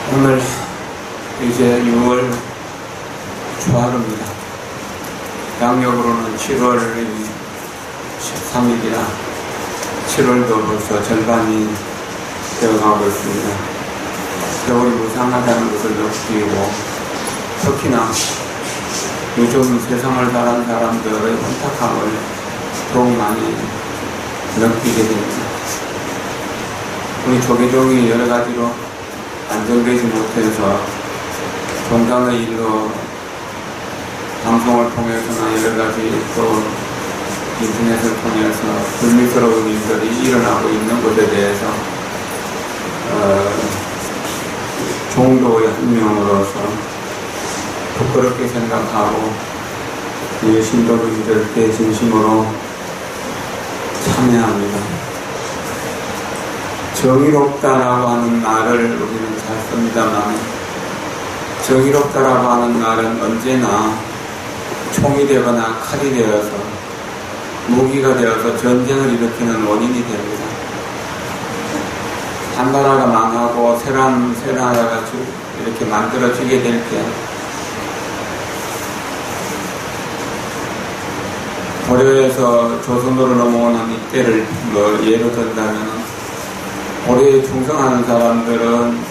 오늘 이제 6월 초하루입니다. 양력으로는 7월 13일이라 7월도 벌써 절반이 되어가고 있습니다. 세월이 무상하다는 것을 느끼고 특히나 요즘 세상을 사는 사람들의 혼탁함을 더욱 많이 느끼게 됩니다. 우리 조계종이 여러 가지로 안정되지 못해서 종단의 일로 방송을 통해서나 여러 가지 또 인터넷을 통해서 불미스러운 일들이 일어나고 있는 것에 대해서 종도의 한 명으로서 부끄럽게 생각하고 이 신도들께 진심으로 참여합니다. 정의롭다라고 하는 말을 우리는 잘 씁니다만 정의롭다라고 하는 말은 언제나 총이 되거나 칼이 되어서 무기가 되어서 전쟁을 일으키는 원인이 됩니다. 한 나라가 망하고 새 나라가 이렇게 만들어지게 될 때 고려에서 조선으로 넘어오는 이때를 예로 든다면 고려에 충성하는 사람들은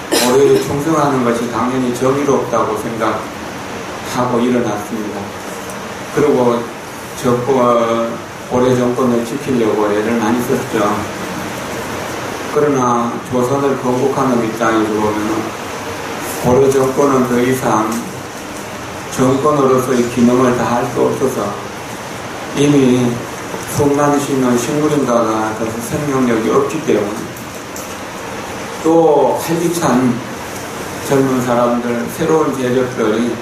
고려에 충성하는 것이 당연히 정의롭다고 생각하고 일어났습니다. 그리고 고려 정권을 지키려고 애를 많이 썼죠. 그러나 조선을 건국하는 입장에서 보면 고려 정권은 더 이상 정권으로서의 기능을 다 할 수 없어서 이미 수많이 싣는 식물인가가 더 생명력이 없기 때문에 또 활기찬 젊은 사람들, 새로운 세력들이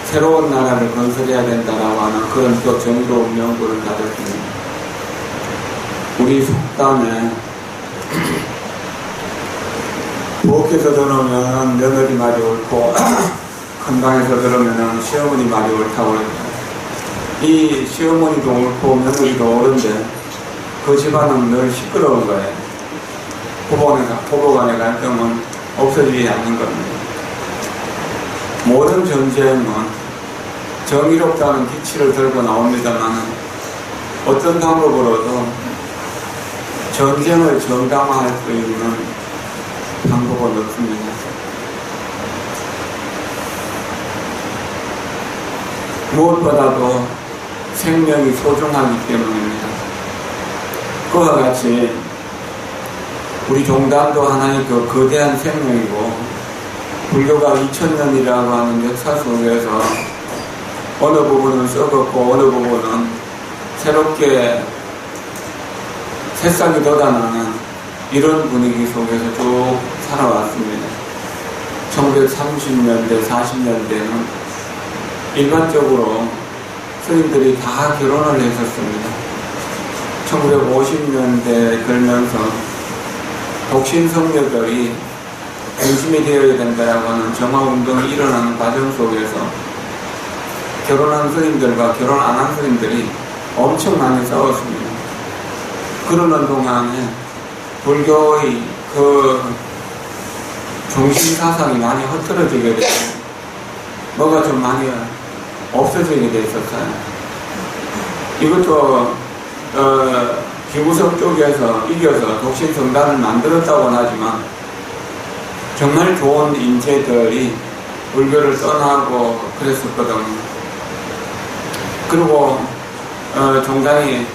새로운 나라를 건설해야 된다라고 하는 그런 또 정의로운 명분을 가졌습니다. 우리 속담에 부엌에서 들으면 며느리 말이 옳고 큰 방에서 들으면 시어머니 말이 옳다고 그럽니다. 이 시어머니도 옳고 며느리도 옳은데 그 집안은 늘 시끄러운 거예요. 부부 간의 갈등은 없어지지 않는 겁니다. 모든 전쟁은 정의롭다는 기치를 들고 나옵니다만 어떤 방법으로도 전쟁을 정당화할 수 있는 방법은 없습니다. 무엇보다도 생명이 소중하기 때문입니다. 그와 같이 우리 종단도 하나의 그 거대한 생명이고 불교가 2000년이라고 하는 역사 속에서 어느 부분은 썩었고 어느 부분은 새롭게 새싹이 돋아나는 이런 분위기 속에서 쭉 살아왔습니다. 1930년대, 40년대는 일반적으로 스님들이 다 결혼을 했었습니다. 1950년대 들면서 독신성녀들이 중심이 되어야 된다라고 하는 정화운동이 일어나는 과정 속에서 결혼한 스님들과 결혼 안 한 스님들이 엄청 많이 싸웠습니다. 그러는 동안에 불교의 그 중심 사상이 많이 흐트러지게 되고 뭐가 좀 많이 없어지게 됐었어요. 이것도 기구석 쪽에서 이겨서 독신성단을 만들었다고는 하지만 정말 좋은 인재들이 불교를 떠나고 그랬었거든요. 그리고 정당이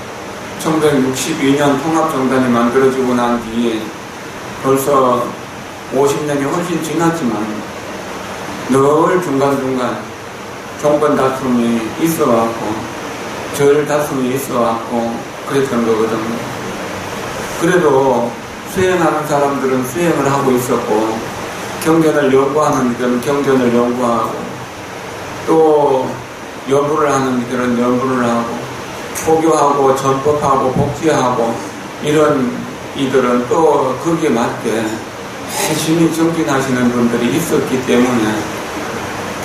1962년 통합정당이 만들어지고 난 뒤에 벌써 50년이 훨씬 지났지만 늘 중간중간 정권 다툼이 있어왔고 절 다툼이 있어왔고 그랬던 거거든요. 그래도 수행하는 사람들은 수행을 하고 있었고 경전을 연구하는 이들은 경전을 연구하고 또 연구를 하는 이들은 연구를 하고 포교하고 전법하고 복지하고 이런 이들은 또 거기에 맞게 열심히 정진하시는 분들이 있었기 때문에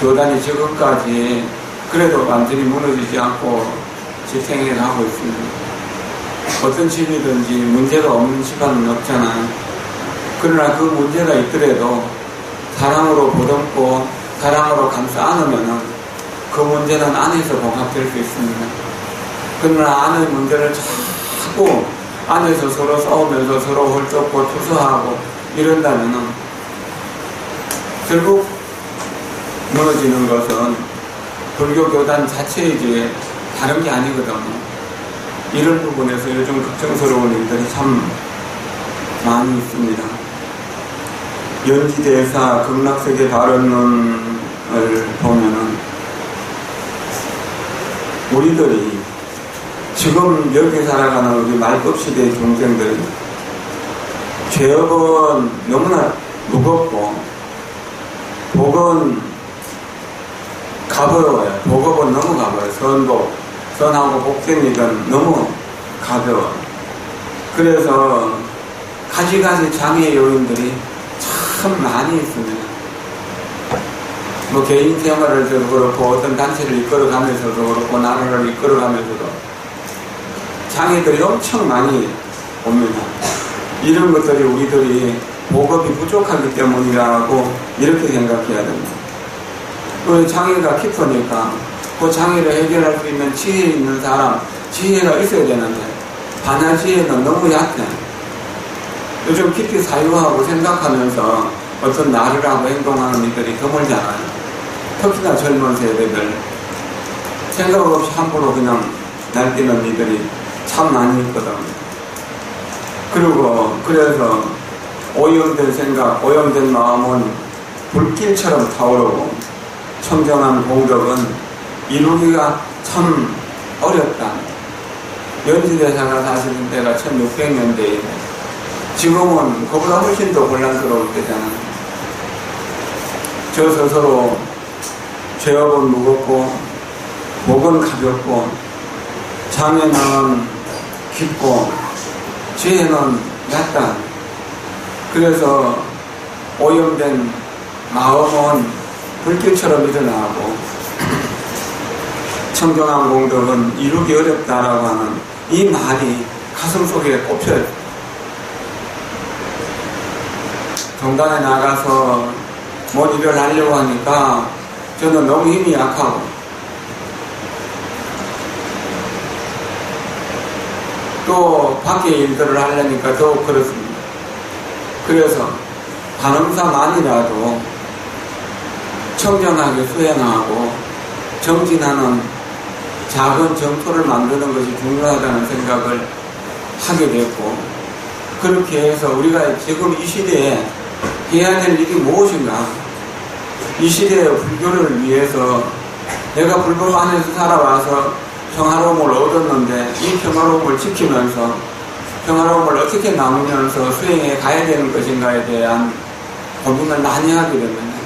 교단이 지금까지 그래도 완전히 무너지지 않고 집행을 하고 있습니다. 어떤 집이든지 문제가 없는 집안은 없잖아요. 그러나 그 문제가 있더라도 사랑으로 보듬고 사랑으로 감싸 안으면은 그 문제는 안에서 봉합될 수 있습니다. 그러나 안의 문제를 자꾸 안에서 서로 싸우면서 서로 헐뜯고 투서하고 이런다면은 결국 무너지는 것은 불교 교단 자체이지 다른 게 아니거든요. 이런 부분에서 요즘 걱정스러운 일들이 참 많이 있습니다. 연기대사 극락세계 발언론을 보면은 우리들이 지금 여기 살아가는 우리 말급시대의 중생들이 죄업은 너무나 무겁고 복은 가벼워요. 복업은 너무 가벼워요. 선복, 선하고 복생이든 너무 가벼워. 그래서 가지가지 장애 요인들이 참 많이 있습니다. 뭐 개인 생활을도 그렇고 어떤 단체를 이끌어가면서도 그렇고 나라를 이끌어가면서도 장애들이 엄청 많이 옵니다. 이런 것들이 우리들이 복업이 부족하기 때문이라고 이렇게 생각해야 됩니다. 그 장애가 깊으니까 그 장애를 해결할 수 있는 지혜 있는 사람, 지혜가 있어야 되는데 반야 지혜는 너무 얕아. 요즘 깊이 사유하고 생각하면서 어떤 나를 하고 행동하는 이들이 드물잖아요. 특히나 젊은 세대들 생각 없이 함부로 그냥 날뛰는 이들이 참 많이 있거든. 그리고 그래서 오염된 생각, 오염된 마음은 불길처럼 타오르고 청정한 공덕은 이루기가 참 어렵다. 연지대사가 사시는 때가 1600년대에 지금은 그보다 훨씬 더 혼란스러울 때잖아요. 저 스스로 죄업은 무겁고 복은 가볍고 장애는 깊고 지혜는 얕다. 그래서 오염된 마음은 불길처럼 일어나고 청정한 공덕은 이루기 어렵다라고 하는 이 말이 가슴속에 꼽혀요. 정당에 나가서 뭔 일을 하려고 하니까 저는 너무 힘이 약하고 또 밖에 일들을 하려니까 더욱 그렇습니다. 그래서 반음사만이라도 청정하게 수행하고 정진하는 작은 정토를 만드는 것이 중요하다는 생각을 하게 됐고, 그렇게 해서 우리가 지금 이 시대에 해야 될 일이 무엇인가, 이 시대의 불교를 위해서 내가 불법 안에서 살아와서 평화로움을 얻었는데 이 평화로움을 지키면서 평화로움을 어떻게 나누면서 수행해 가야 되는 것인가에 대한 고민을 많이 하게 됩니다.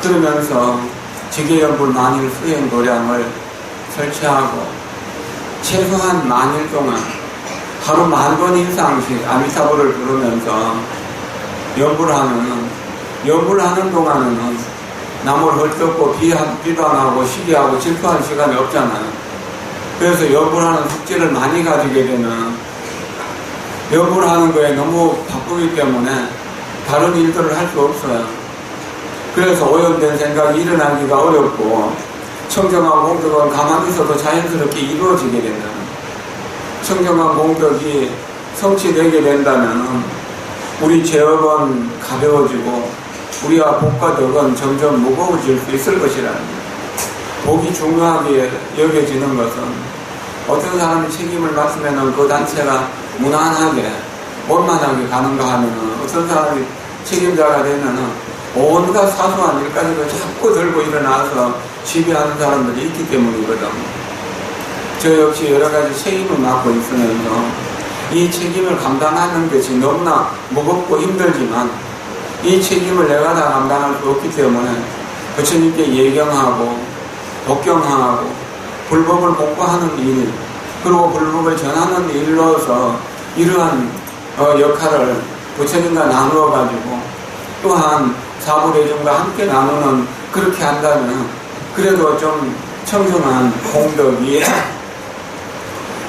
그러면서 지계연불 만일 수행 도량을 설치하고 최소한 만일 동안 하루 10,000번 이상씩 아미타불을 부르면서 연불하는 동안에는 남을 헐뜯고 비방하고 시기하고 질투하는 시간이 없잖아요. 그래서 연불하는 숙제를 많이 가지게 되면 연불하는 거에 너무 바쁘기 때문에 다른 일들을 할 수 없어요. 그래서 오염된 생각이 일어나기가 어렵고 청정한 공덕은 가만히 있어도 자연스럽게 이루어지게 된다. 청정한 공덕이 성취되게 된다면 우리 죄업은 가벼워지고 우리와 복과 덕은 점점 무거워질 수 있을 것이라는 거예요. 복이 중요하게 여겨지는 것은 어떤 사람이 책임을 맡으면 그 단체가 무난하게 원만하게 가는가 하면 어떤 사람이 책임자가 되면 온갖 사소한 일까지도 자꾸 들고 일어나서 지배하는 사람들이 있기 때문이거든. 저 역시 여러 가지 책임을 맡고 있으면서 이 책임을 감당하는 것이 너무나 무겁고 힘들지만 이 책임을 내가 다 감당할 수 없기 때문에 부처님께 예경하고 복경하고 불법을 공부하는 일, 그리고 불법을 전하는 일로서 이러한 역할을 부처님과 나누어 가지고 또한 사부대중과 함께 나누는, 그렇게 한다면 그래도 좀 청정한 공덕이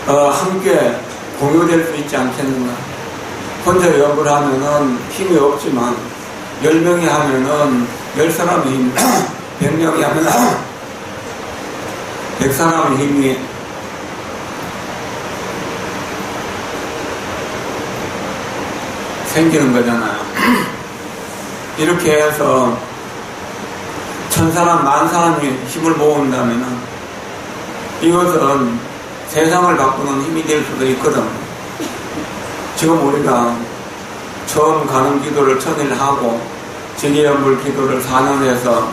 함께 공유될 수 있지 않겠는가. 혼자 연구를 하면은 힘이 없지만 10명이 하면은 10사람의 힘, 100명이 하면 100사람의 힘이 생기는 거잖아요. 이렇게 해서 1000사람, 10,000사람이 힘을 모은다면은 이것은 세상을 바꾸는 힘이 될 수도 있거든. 지금 우리가 처음 가는 기도를 1000일 하고 진리연불 기도를 4년 해서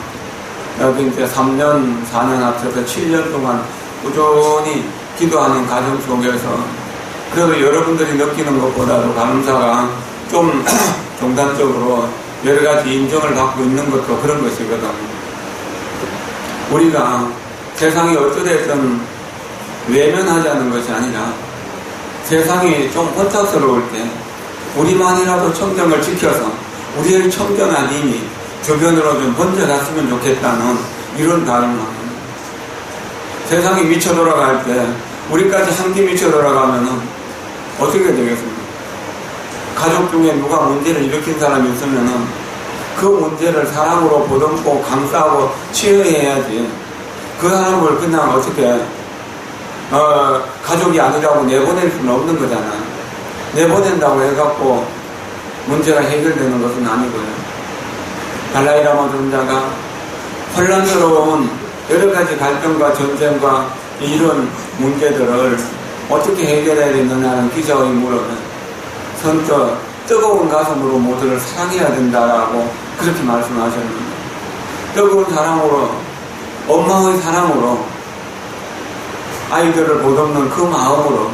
여기 이제 3년, 4년 합쳐서 7년 동안 꾸준히 기도하는 과정 속에서 그래도 여러분들이 느끼는 것보다도 감사가 좀 종단적으로 여러 가지 인정을 받고 있는 것도 그런 것이거든. 우리가 세상이 어찌됐든 외면하자는 것이 아니라 세상이 좀 혼탁스러울 때 우리만이라도 청정을 지켜서 우리의 청정한 힘이 주변으로 좀 번져갔으면 좋겠다는 이런 바람을 합니다. 세상이 미쳐 돌아갈 때 우리까지 함께 미쳐 돌아가면은 어떻게 되겠습니까? 가족 중에 누가 문제를 일으킨 사람이 있으면은 그 문제를 사랑으로 보듬고 감싸고 치유해야지. 그 사람을 그냥 어떻게 가족이 아니라고 내보낼 수는 없는 거잖아요. 내보낸다고 해갖고 문제가 해결되는 것은 아니고요. 달라이라마 존자가 혼란스러운 여러 가지 갈등과 전쟁과 이런 문제들을 어떻게 해결해야 되느냐는 기자의 물음에 선뜻 뜨거운 가슴으로 모두를 사랑해야 된다라고 그렇게 말씀하셨는데, 뜨거운 사랑으로, 엄마의 사랑으로 아이들을 보듬는 그 마음으로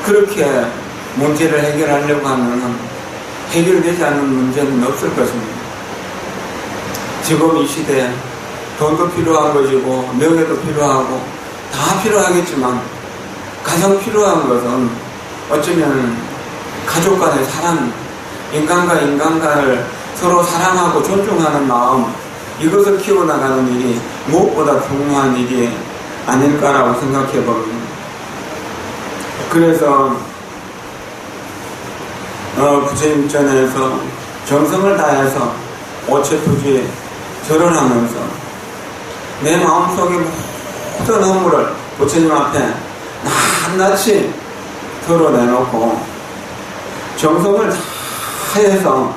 그렇게 문제를 해결하려고 하면 해결되지 않는 문제는 없을 것입니다. 지금 이 시대에 돈도 필요한 것이고 명예도 필요하고 다 필요하겠지만 가장 필요한 것은 어쩌면 가족 간의 사랑, 인간과 인간 간을 서로 사랑하고 존중하는 마음, 이것을 키워나가는 일이 무엇보다 중요한 일이 아닐까라고 생각해 봅니다. 그래서 부처님 전에서 정성을 다해서 오체투지 절언하면서 내 마음속에 모든 허물을 부처님 앞에 낱낱이 털어내놓고 정성을 다해서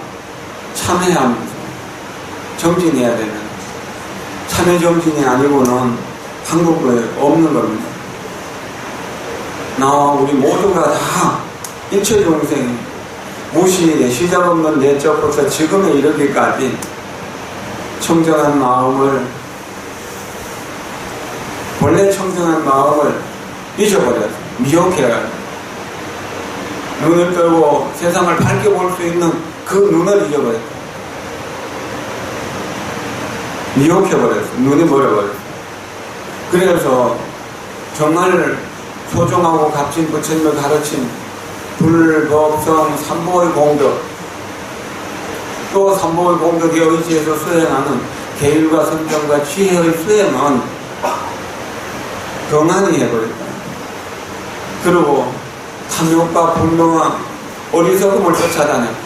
참회하면서 정진해야 되는, 참회 정진이 아니고는 한국에 없는 겁니다. 나와 우리 모두가 다 일체众生 무시 시작 없는 내적부터 지금에 이르기까지 청정한 마음을, 본래 청정한 마음을 잊어버려요. 미혹해요. 눈을 뜨고 세상을 밝게 볼 수 있는 그 눈을 잊어버려요. 미혹해버렸어요. 눈이 멀어버렸어요. 그래서 정말 소중하고 값진 부처님의 가르침, 불법성 삼보의 공덕, 또 삼보의 공덕에 의지해서 수행하는 계율과 선정과 지혜의 수행은 경한히 해버렸다. 그리고 탐욕과 분노와 어리석음을 쫓아다녔다.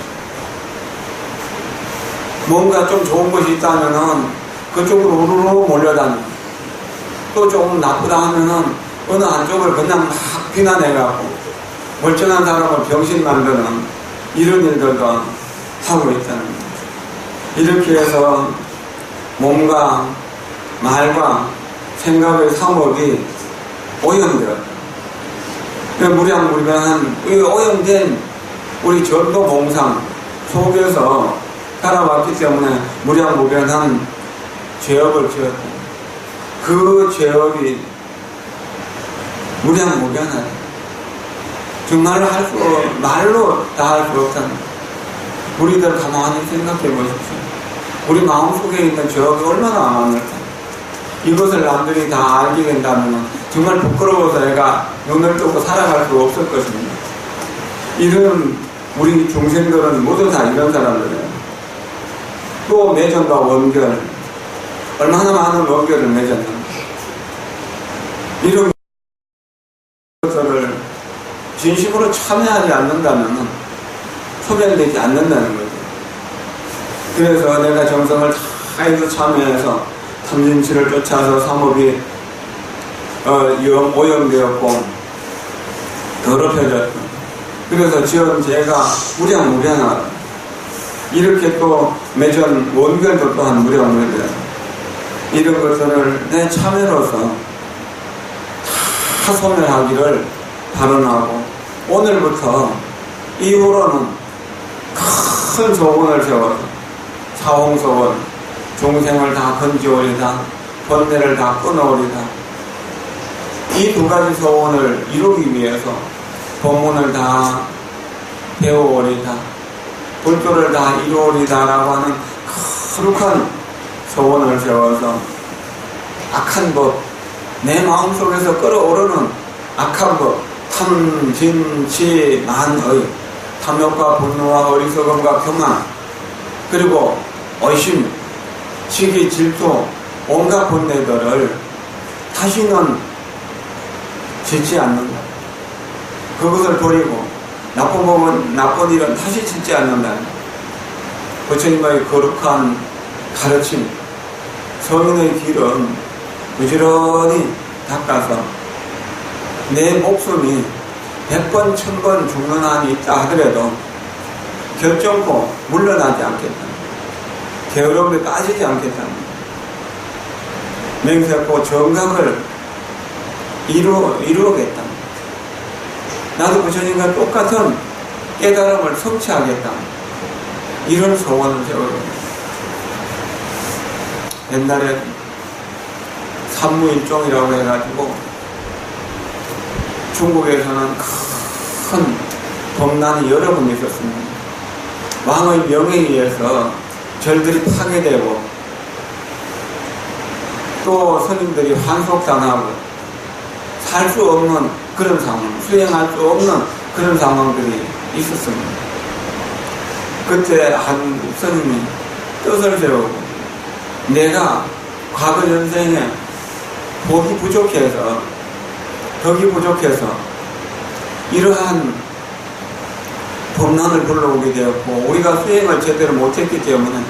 뭔가 좀 좋은 것이 있다면은 그쪽으로 우르르 몰려다니고, 또 조금 나쁘다 하면은 어느 한쪽을 그냥 막 비난해갖고 멀쩡한 사람을 병신 만드는 이런 일들도 하고 있다는 거죠. 이렇게 해서 몸과 말과 생각의 상업이 오염되었다. 무량무량한 오염된 우리 전도 봉상 속에서 살아왔기 때문에 무량무량한 죄업을 지었다. 그 죄업이 무량무량하다. 정말로 말로 다 할 수 없다는 거예요. 우리들 가만히 생각해 보십시오. 우리 마음속에 있는 죄업이 얼마나 많을까. 이것을 남들이 다 알게 된다면 정말 부끄러워서 내가 눈을 뜨고 살아갈 수 없을 것입니다. 이런 우리 중생들은 모두 다 이런 사람들이에요. 또 매전과 원결, 얼마나 많은 원결을 맺었는가. 이런 것들을 진심으로 참여하지 않는다면 소멸되지 않는다는 거죠. 그래서 내가 정성을 다해서 참여해서 탐진치를 쫓아서 사업이 오염되었고 더럽혀졌고, 그래서 지은 죄가 무량무량하다. 이렇게 또 매전 원결도 또한 무량무량. 이런 것들을 내 참여로서 다 소멸하기를 발언하고, 오늘부터 이후로는 큰 소원을 세워서 사홍소원, 중생을 다 건지오리다, 번뇌를 다 끊어오리다. 이 두 가지 소원을 이루기 위해서 법문을 다 배워오리다, 불교를 다 이루오리다라고 하는 거룩한 소원을 세워서 악한 법, 내 마음속에서 끓어오르는 악한 법, 탐, 진, 치, 만의, 탐욕과 분노와 어리석음과 교만, 그리고 의심, 시기, 질투, 온갖 번뇌들을 다시는 짓지 않는다. 그것을 버리고 나쁜 법은, 나쁜 일은 다시 짓지 않는다. 부처님의 거룩한 가르침, 성인의 길은 부지런히 닦아서 내 목숨이 100번, 1000번 죽는 한이 있다 하더라도 결정코 물러나지 않겠다. 게으름에 빠지지 않겠다. 맹세코 정각을 이루겠다. 나도 부처님과 똑같은 깨달음을 성취하겠다. 이런 소원을 세우고, 옛날에 삼무일종이라고 해가지고 중국에서는 큰 범난이 여러 번 있었습니다. 왕의 명에 의해서 절들이 파괴되고 또 스님들이 환속당하고 살 수 없는 그런 상황, 수행할 수 없는 그런 상황들이 있었습니다. 그때 한 스님이 뜻을 세우고, 내가 과거 전생에 덕이 부족해서 이러한 범난을 불러오게 되었고, 우리가 수행을 제대로 못했기 때문에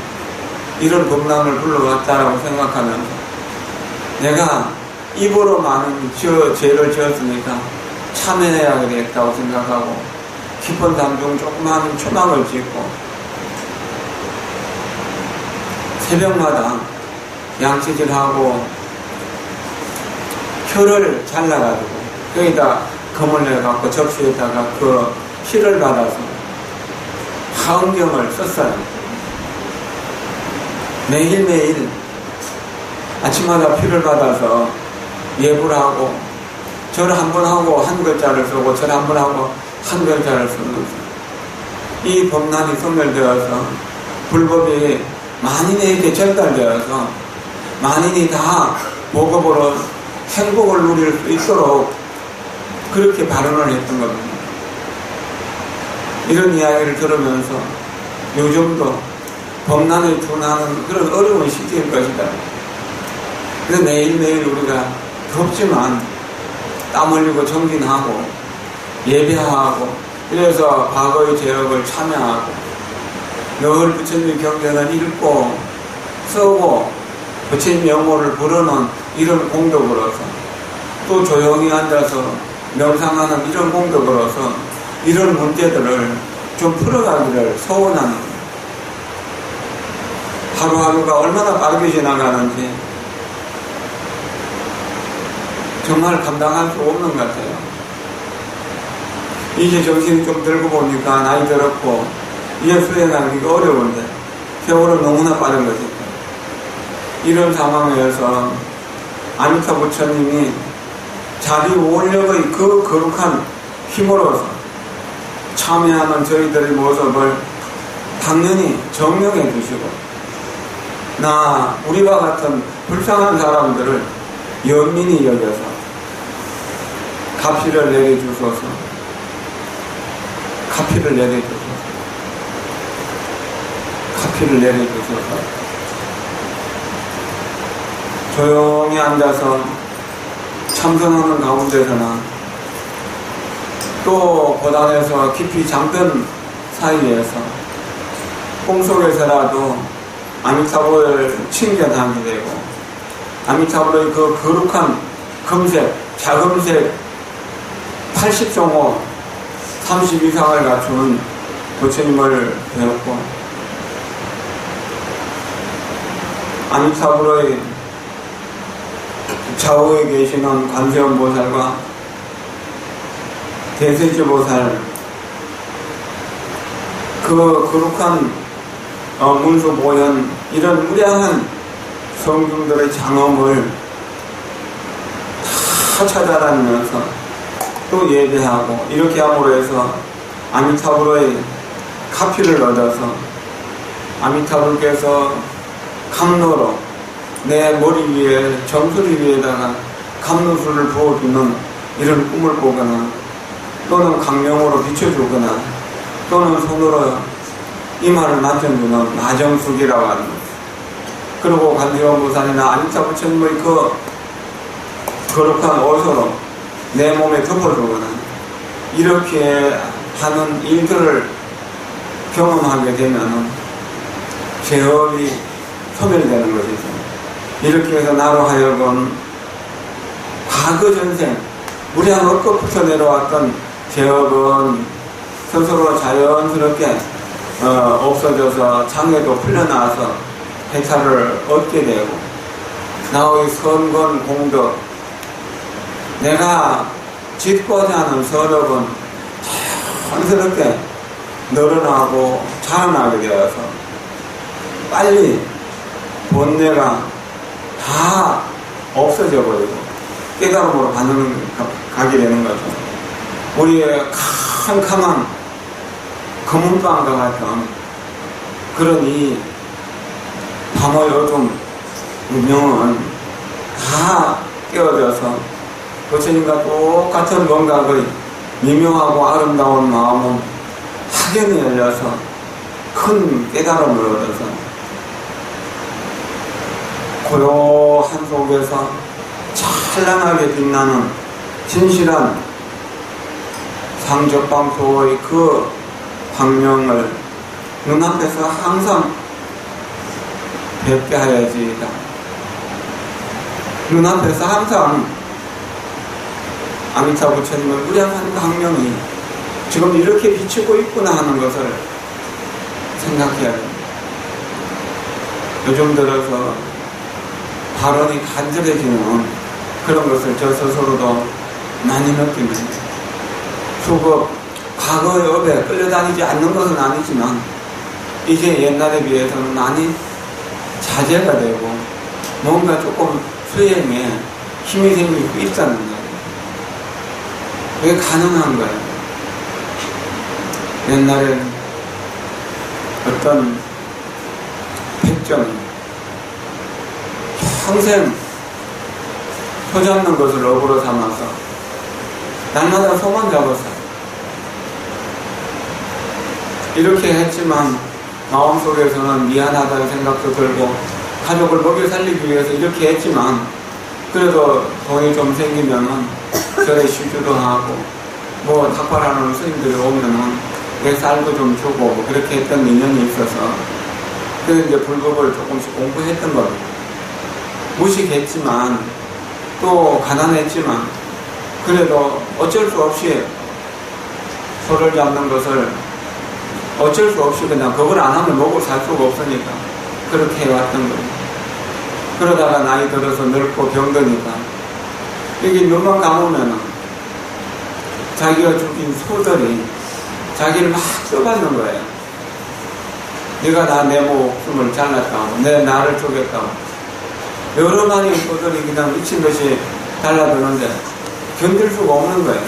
이런 범난을 불러왔다라고 생각하면서 내가 입으로 많은 죄를 지었으니까 참여해야 되겠다고 생각하고 깊은 담중 조그마한 초막을 짓고 새벽마다 양치질하고 혀를 잘라가지고 여기다 검을 내갖고 접시에다가 그 피를 받아서 화엄경을 썼어요. 매일매일 아침마다 피를 받아서 예불 하고, 절 한 번 하고 한 글자를 쓰고, 절 한 번 하고 한 글자를 쓰면서 이 법난이 소멸되어서 불법이 만인에게 전달되어서 만인이 다 복업으로 행복을 누릴 수 있도록 그렇게 발언을 했던 겁니다. 이런 이야기를 들으면서 요즘도 법난에 준하는 그런 어려운 시기일 것이다. 그래서 매일매일 우리가 덥지만 땀 흘리고 정진하고 예배하고, 그래서 과거의 죄업을 참여하고 늘 부처님 경전을 읽고 쓰고 부처님 명호를 부르는 이런 공덕으로서, 또 조용히 앉아서 명상하는 이런 공덕으로서 이런 문제들을 좀 풀어가기를 소원하는 거예요. 하루하루가 얼마나 빠르게 지나가는지 정말 감당할 수 없는 것 같아요. 이제 정신이 좀 들고 보니까 나이 들었고 이제 수행하기가 어려운데 세월은 너무나 빠른 것이죠. 이런 상황에서 아미타 부처님이 자기 원력의 그 거룩한 힘으로서 참여하는 저희들의 모습을 당연히 정명해 주시고, 우리와 같은 불쌍한 사람들을 연민히 여겨서 가피를 내려주소서. 조용히 앉아서 참선하는 가운데서나 또 고단에서 깊이 잠든 사이에서 꿈속에서라도 아미타불을 칭견하게 되고, 아미타불의 그 거룩한 금색, 자금색 80종호 32상을 갖춘 부처님을 배웠고, 아미타불의 좌우에 계시는 관세음보살과 대세지보살, 그 거룩한 문수보현, 이런 무량한 성중들의 장엄을 다 찾아다니면서 또 예배하고, 이렇게 함으로 해서 아미타불의 카피를 얻어서 아미타불께서 감로로 내 머리 위에, 정수리 위에다가 감로수를 부어주는 이런 꿈을 보거나, 또는 강명으로 비춰주거나, 또는 손으로 이마를 맞춰주는 마정숙이라고 하는 거죠. 그리고 관세음보살이나 아미타 부처님의 그 거룩한 옷으로 내 몸에 덮어주거나, 이렇게 하는 일들을 경험하게 되면 죄업이 소멸되는 것이죠. 이렇게 해서 나로 하여금 과거 전생 무량 억겁부터 내려왔던 죄업은 스스로 자연스럽게 없어져서 장애도 풀려나와서 해탈을 얻게 되고, 나의 선건 공덕, 내가 짓고자 하는 선업은 자연스럽게 늘어나고 자라나게 되어서 빨리 본뇌가 다 없어져 버리고 깨달음으로 가게 되는 거죠. 우리의 캄캄한 검은방과 같은 그런 이 밤의 어둠 운명은 다 깨어져서 부처님과 똑같은 뭔가의 미묘하고 아름다운 마음은 확연히 열려서 큰 깨달음을 얻어서 고요한 속에서 찬란하게 빛나는 진실한 상적방토의 그 광명을 눈앞에서 항상 뵙게 하여지이다. 눈앞에서 항상 아미타 부처님의 무량한 광명이 지금 이렇게 비치고 있구나 하는 것을 생각해야 됩니다. 요즘 들어서 발언이 간절해지는 그런 것을 저 스스로도 많이 느낍니다. 수급, 과거의 업에 끌려다니지 않는 것은 아니지만 이제 옛날에 비해서는 많이 자제가 되고 뭔가 조금 수행에 힘이 생기고 있다는 거예요. 그게 가능한 거예요. 옛날엔 어떤 백정이 평생 소 잡는 것을 업으로 삼아서 날마다 소만 잡았어요. 이렇게 했지만 마음속에서는 미안하다는 생각도 들고 가족을 먹여 살리기 위해서 이렇게 했지만 그래도 돈이 좀 생기면은 절에 시주도 하고 뭐 탁발하는 스님들이 오면은 내 쌀도 좀 주고 뭐 그렇게 했던 인연이 있어서 그래서 이제 불법을 조금씩 공부했던 겁니다. 무식했지만 또 가난했지만 그래도 어쩔 수 없이 소를 잡는 것을 어쩔 수 없이 그냥 그걸 안 하면 먹고 살 수가 없으니까 그렇게 해왔던 겁니다. 그러다가 나이 들어서 늙고 병드니까 여기 눈만 감으면은 자기가 죽인 소들이 자기를 막 써받는 거예요. 네가 내 목숨을 잘랐다고, 내 나를 죽였다고. 여러 마리의 소들이 그냥 미친 듯이 달라드는데 견딜 수가 없는 거예요.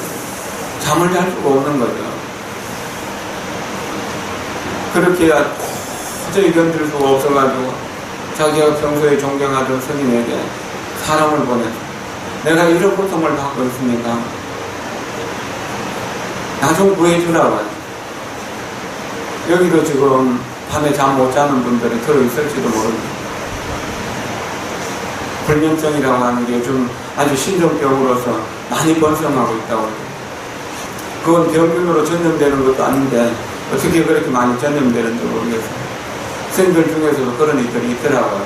잠을 잘 수가 없는 거죠. 그렇게 도저히 견딜 수가 없어가지고 자기가 평소에 존경하던 스님에게 사람을 보내서 내가 이런 고통을 받고 있으니까 나 좀 구해주라고 하죠. 여기도 지금 밤에 잠 못 자는 분들이 들어있을지도 모릅니다. 불면증이라고 하는 게 요즘 아주 신종병으로서 많이 번성하고 있다고 해요. 그건 병균으로 전염되는 것도 아닌데 어떻게 그렇게 많이 전염되는지 모르겠어요. 스님들 중에서도 그런 이들이 있더라고요.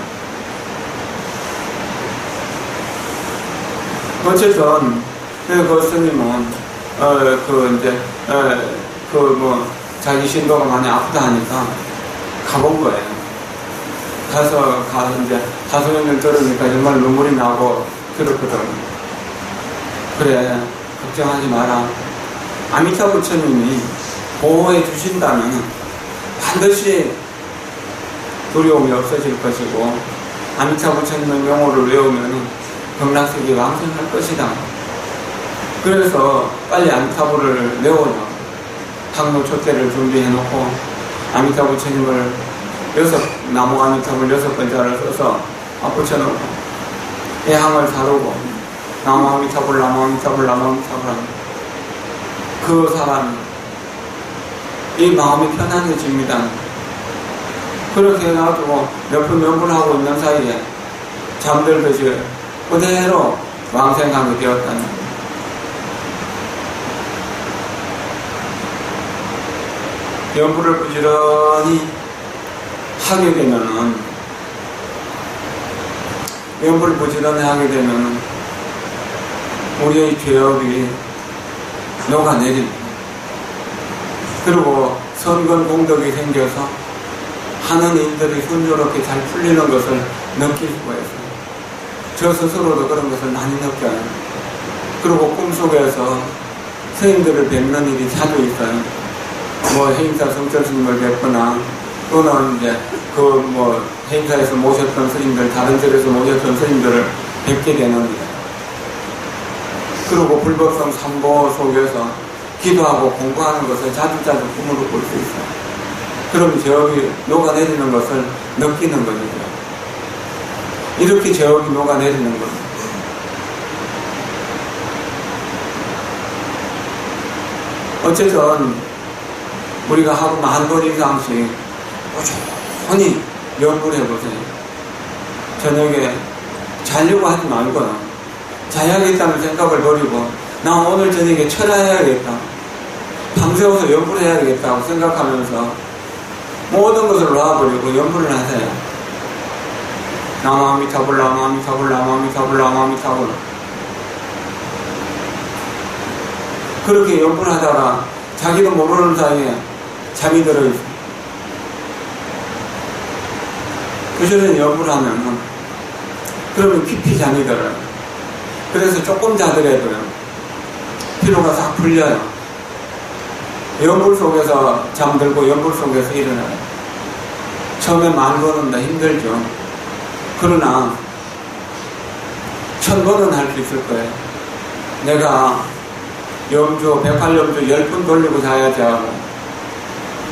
어쨌든, 그 스님은, 자기 신도가 많이 아프다 하니까 가본 거예요. 가서 이제 하소연을 들으니까 정말 눈물이 나고 그렇거든. 그래, 걱정하지 마라. 아미타 부처님이 보호해 주신다면 반드시 두려움이 없어질 것이고, 아미타 부처님의 명호를 외우면 경락세계 왕성할 것이다. 그래서 빨리 아미타불을 외우려고 학로 촛대를 준비해놓고 아미타 부처님을 나무 아미타불 6번째를 써서 붙여놓고 해항을 다루고 나무 아미타불 나무 아미타불 나무 아미타불 하는 그 사람 이 마음이 편안해집니다. 그렇게 해가지고 몇 분 명분하고 있는 사이에 잠들듯이 그대로 왕생하게 되었다는 거예요. 연불을 부지런히 하게 되면은, 연불을 부지런히 하게 되면은, 우리의 죄업이 녹아내립니다. 그리고 선건 공덕이 생겨서 하는 일들이 순조롭게 잘 풀리는 것을 느낄 수가 있어요. 저 스스로도 그런 것을 많이 느껴요. 그리고 꿈속에서 스님들을 뵙는 일이 자주 있어요. 행사 성철 스님을 뵙거나, 또는 이제, 행사에서 모셨던 스님들, 다른 절에서 모셨던 스님들을 뵙게 되는 거예요. 그리고 불법성 삼보 속에서 기도하고 공부하는 것을 자주 꿈으로 볼 수 있어요. 그럼 제업이 녹아내리는 것을 느끼는 거죠. 이렇게 제업이 녹아내리는 거죠. 어쨌든 우리가 하루 10,000번 이상씩 꾸준히 연구를 해보세요. 저녁에 자려고 하지 말고요. 자야겠다는 생각을 버리고 나 오늘 저녁에 철야해야겠다, 밤새워서 연구를 해야겠다고 생각하면서 모든 것을 놔버리고 연구를 하세요. 나마미타불 나마미타불 나마미타불 나마미타불. 그렇게 연구를 하다가 자기도 모르는 사이에 잠이 들어있어요. 그전에 연구를 하면 그러면 깊이 잠이 들어요. 그래서 조금 자더라도요 피로가 싹 풀려요. 연불 속에서 잠들고 연불 속에서 일어나요. 처음에 10,000번은 다 힘들죠. 그러나 1,000번은 할 수 있을 거예요. 내가 염주, 108염주 10분 돌리고 자야지 하고,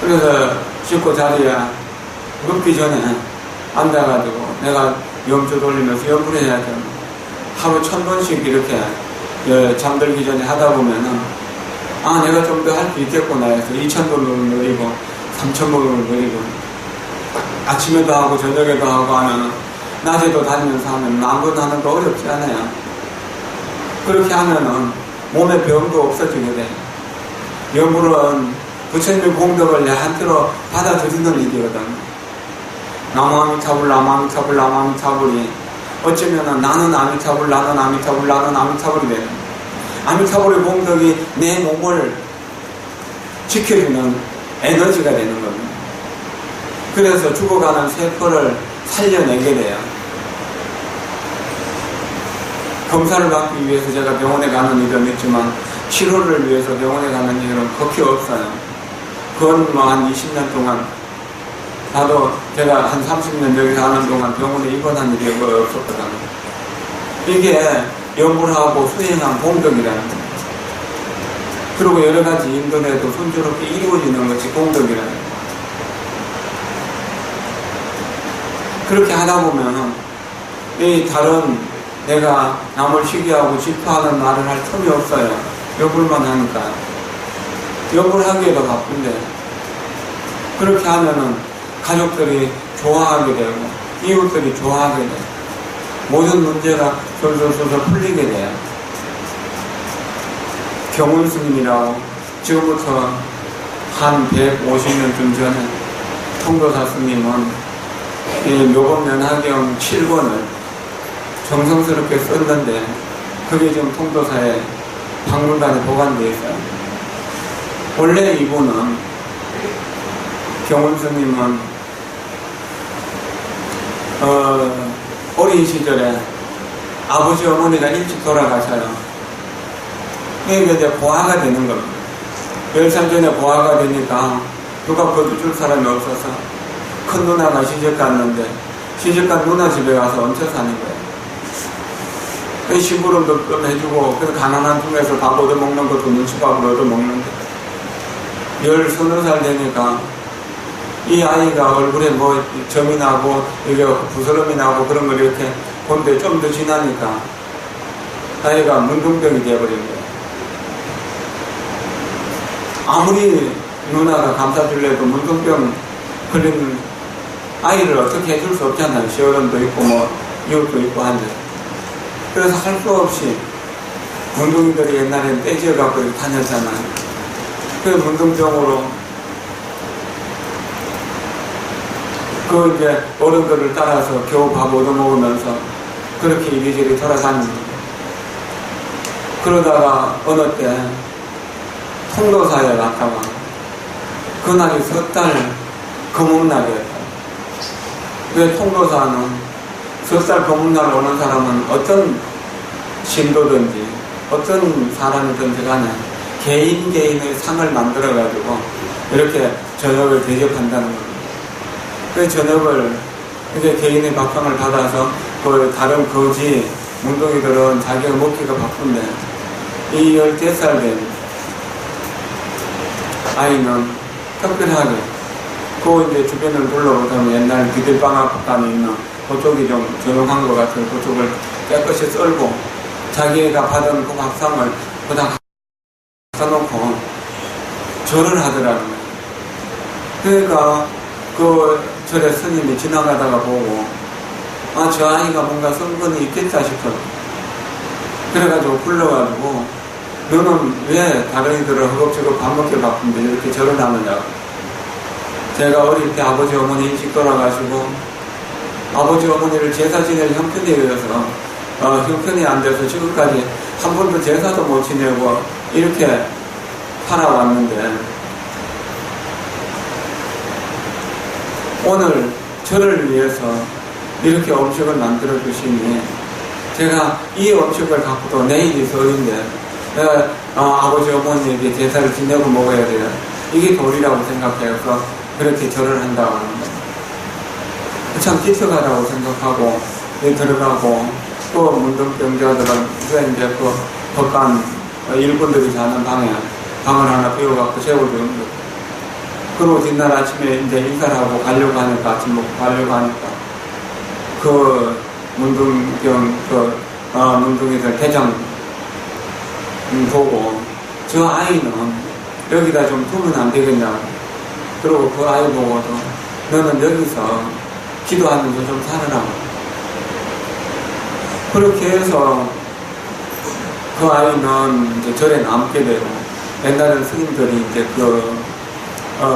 그래서 씻고 자리에 눕기 전에 앉아가지고 내가 염주 돌리면서 연불 해야지. 하루 1,000번씩 이렇게 잠들기 전에 하다 보면은 내가 좀 더 할 수 있겠구나 해서 2,000번을 누리고 3,000번을 누리고 아침에도 하고 저녁에도 하고 하면 낮에도 다니면서 하면 아무것도 하는 거 어렵지 않아요. 그렇게 하면은 몸에 병도 없어지게 돼요. 연불은 부처님의 공덕을 내 한테로 받아들이는 일이거든. 나무아미타불 나무아미타불 나무아미타불이 어쩌면은 나는 아미타불 나는 아미타불 나는 아미타불이 되는, 아미타불의 공덕이 내 몸을 지켜주는 에너지가 되는 겁니다. 그래서 죽어가는 세포를 살려내게 돼요. 검사를 받기 위해서 제가 병원에 가는 일은 있지만 치료를 위해서 병원에 가는 일은 거의 없어요. 그건 한 20년 동안, 나도 제가 한 30년 여기 사는 동안 병원에 입원한 일이 거의 없었거든요. 이게 연불하고 수행한 공덕이라는 겁니다. 그리고 여러 가지 인도에도 순조롭게 이루어지는 것이 공덕이라는 겁니다. 그렇게 하다 보면 이 다른 내가 남을 시기하고 질투하는 말을 할 틈이 없어요. 연불만 하니까. 연불하기에도 바쁜데, 그렇게 하면은 가족들이 좋아하게 되고 이웃들이 좋아하게 돼요. 모든 문제가 솔솔솔솔 풀리게 돼요. 경운 스님이라고 지금부터 한 150년쯤 전에 통도사 스님은 이 묘법연화경 7권을 정성스럽게 썼는데 그게 지금 통도사의 박물관에 보관되어 있어요. 원래 이분은 경훈 스님은 어린 시절에 아버지 어머니가 일찍 돌아가셔요. 그러니까 이제 고아가 되는 겁니다. 10살 전에 고아가 되니까 누가 거두줄 사람이 없어서 큰 누나가 시집 갔는데 시집간 누나 집에 가서 얹혀 사는 거예요. 심부름도 좀 해주고 그래서 가난한 중에서 밥 얻어먹는 것도 눈치밥을 얻어먹는데 10서너 살 되니까 이 아이가 얼굴에 뭐 점이 나고 이게 부스럼이 나고 그런 걸 이렇게 본데 좀 더 지나니까 아이가 문둥병이 되어버린 거예요. 아무리 누나가 감싸줄래도 문둥병 걸린 아이를 어떻게 해줄 수 없잖아요. 시어른도 있고 뭐 이웃도 있고 한데. 그래서 할 수 없이 문둥이들이 옛날엔 떼지어갖고 이렇게 다녔잖아요. 그 문둥병으로 그 이제 어른들을 따라서 겨우 밥 얻어먹으면서 그렇게 이리저리 돌아다닙니다. 그러다가 어느 때 통도사에 갔다가 그날이 석 달 검은날이었다. 왜 통도사는 석 달 검은날 오는 사람은 어떤 신도든지 어떤 사람이든지 간에 개인의 상을 만들어가지고 이렇게 저녁을 대접한다는 겁니다. 그 저녁을 이제 개인의 밥상을 받아서 그 다른 거지 문둥이들은 자기가 먹기가 바쁜데 이 15살 된 아이는 특별하게 그 이제 주변을 둘러보면 옛날 비들방앗간에 있는 그쪽이 좀 조용한 것 같은 그쪽을 깨끗이 썰고 자기가 받은 그 밥상을 그다 갖다 놓고 절을 하더라고요. 그러니까 그 절에 스님이 지나가다가 보고 아, 저 아이가 뭔가 성분이 있겠다 싶어. 그래가지고 불러가지고 너는 왜 다른 이들은 허겁지겁 밥 먹기 바쁜데 이렇게 절을 하느냐고. 제가 어릴 때 아버지 어머니 일찍 돌아가시고 아버지 어머니를 제사 지낼 형편이 되어서 형편이 안 돼서 지금까지 한 번도 제사도 못 지내고 이렇게 살아왔는데 오늘 저를 위해서 이렇게 음식을 만들어 주시니 제가 이 음식을 갖고도 내일이 설인데 내가 아버지 어머니에게 제사를 지내고 먹어야 돼요. 이게 도리라고 생각해서 그렇게 절을 한다고 합니다. 참 기특하다고 생각하고 들어가고 또 문둥병자들은 이제 그 법관 일꾼들이 자는 방에 방을 하나 비워갖고 세워주는 거예요. 그리고 뒷날 아침에 이제 인사를 하고 가려고 하니까 아침 먹고 가려고 하니까 그 문둥병 문둥이들 대장 보고 저 아이는 여기다 좀 두면 안 되겠냐고. 그리고 그 아이 보고도 너는 여기서 기도하면서 좀 살아라고. 그렇게 해서 그 아이는 이제 절에 남게 되고 옛날에 스님들이 이제 그